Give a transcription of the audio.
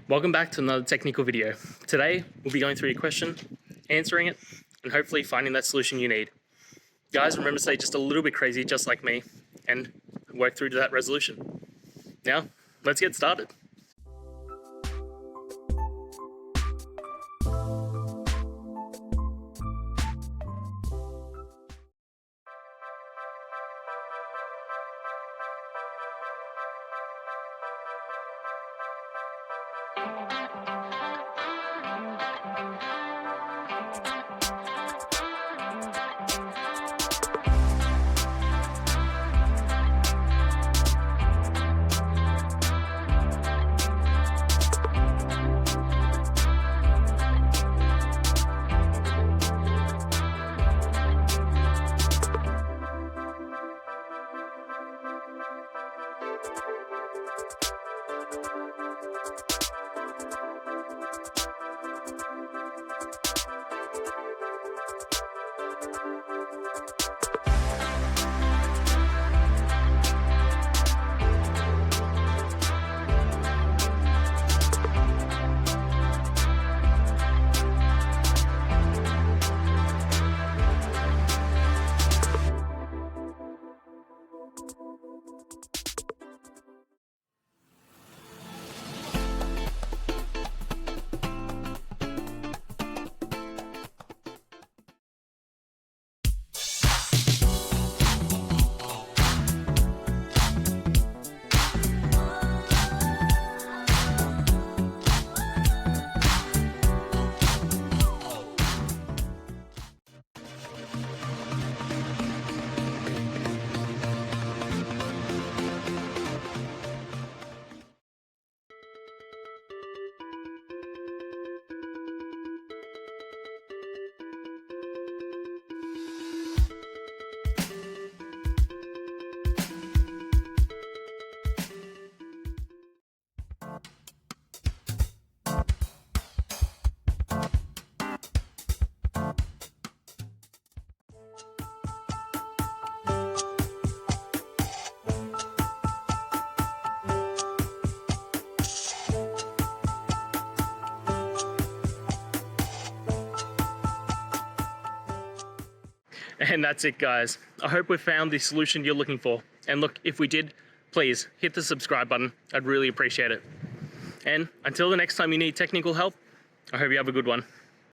Welcome back to another technical video. Today, we'll be going through your question, answering it, and hopefully finding that solution you need. Guys, remember to stay just a little bit crazy, just like me, and work through to that resolution. Now, let's get started. And that's it, guys. I hope we found the solution you're looking for. And look, if we did, please hit the subscribe button. I'd really appreciate it. And until the next time you need technical help, I hope you have a good one.